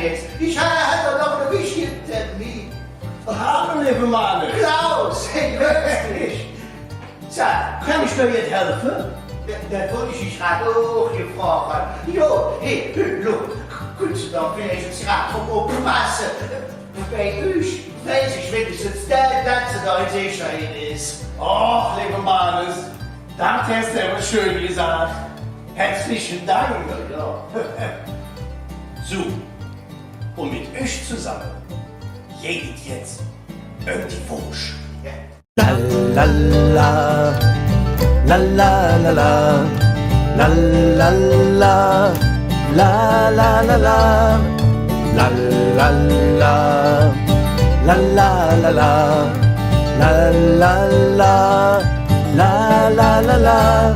jetzt. Ich hatte noch einen wichtigen Termin. Hallo, liebe Mann. Klaus, hey, wirklich. Sag, Kann ich dir jetzt helfen? das wollte ich dich gerade auch gefragt haben. Jo, hey, look, kannst du doch wenigstens gerade vom aufpassen? Bei euch weiß ich wenigstens, dass sie da in Sicherheit ist. Och, liebe Mannes, das hast du aber schön gesagt. Herzlichen Dank. Ja. So, und mit euch zusammen geht jetzt die Wunsch. La la la, la la la la, la la la, la la la la, la la la, la la la la, la la la, la la la la.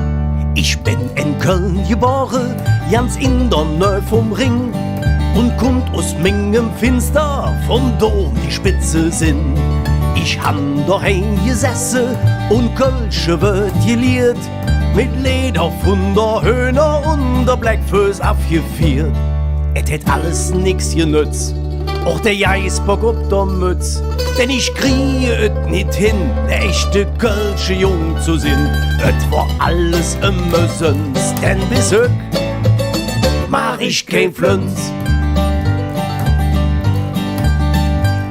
Ich bin in Köln geboren, ganz in der Nähe vom Ring und kommt aus Mengem Finster vom Dom die Spitze sind. Ich han daheim gesessen und Kölsche wird geliert, mit Leder von der Höhner und der Blackfuss aufgeführt. Et hätt alles nix genützt, auch der Geisbock ob der Mütz, denn ich kriege et nicht hin, der echte Kölsche Jung zu sinn. Et war alles immer sonst, denn bis heut mach ich kein Flünz.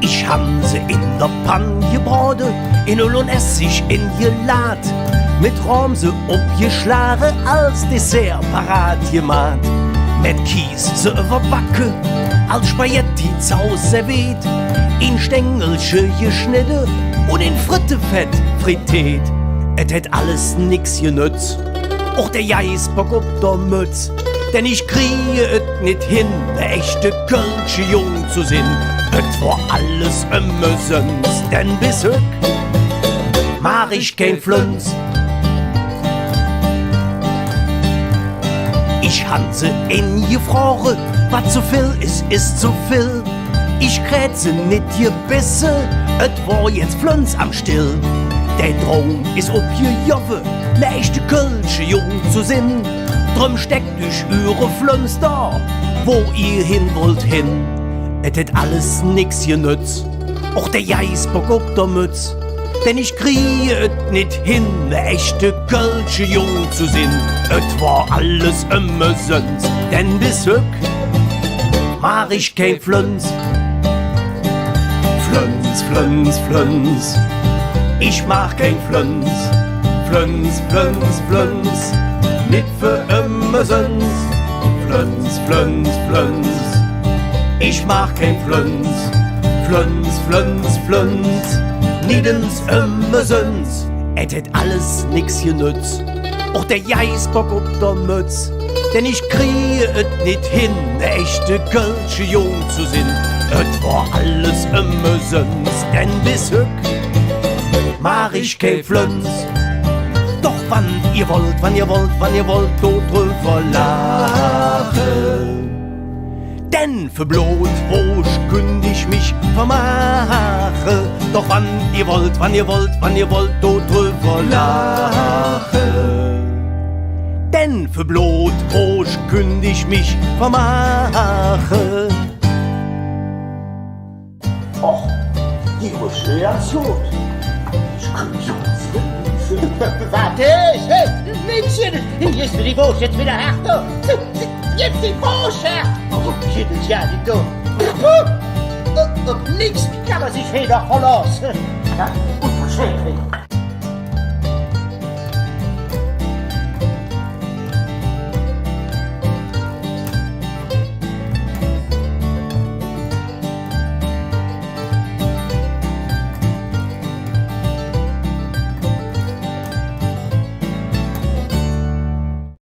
Ich han sie in der Panne gebraten, in Öl und Essig in Gelat, mit Romse obgeschlagen, als Dessert parat gemacht. Mit Kies sie überbacken, als Spaghetti zaus serviert, in Stängelsche geschnitten und in Frittefett frittiert. Et hätt alles nix genützt, auch der Geisbock ob der Mütz, denn ich kriege et nicht hin, der echte Kölsche Jung zu sinn. Et war alles immer sonst, denn bis heut mach ich kein Flünz. Ich han sie ingefroren, was zu viel ist zu viel. Ich kräht sie nicht gebissen, et war jetzt Flünz am Still. Der Traum ist obgejoffe, der echte Kölsche Jung zu sinn. Drum steckt durch eure Flünz da, wo ihr hin wollt hin. Et hätt alles nix genützt, auch der Geisbock ob der Mütz, denn ich kriege et nicht hin, der echte Kölsche Jung zu sinn. Et war alles immer sonst, denn bis heut mach ich kein Flünz. Flünz, Flünz, Flünz, ich mach kein Flünz. Flünz, Flünz, Flünz, nicht für immer sonst. Flünz, Flünz, Flünz, ich mach kein Flünz. Flünz, Flünz, Flünz, niedens immer sonst. Et hätt alles nix genützt, auch der Geisbock ob der Mütz, denn ich kriege et nicht hin, der echte Kölsche Jung zu sinn. Et war alles immer sonst, denn bis heut mach ich kein Flünz. Doch wann ihr wollt, wann ihr wollt, wann ihr wollt, tot drüber lachen. Denn für bloß Frosch kündig ich mich vermache. Doch wann ihr wollt, wann ihr wollt, wann ihr wollt, tot drüber lachen. Denn für bloß Frosch kündig ich mich vermache. Och, die Rusche ja so. Ich könnte jetzt Warte, hey, Mädchen, hier ist die Wurst jetzt wieder härter. Jetzt die Wurst her. Oh, schüttelt ja die Dumm. Und nix kann man sich hier doch verlassen. Ja, unverschämt.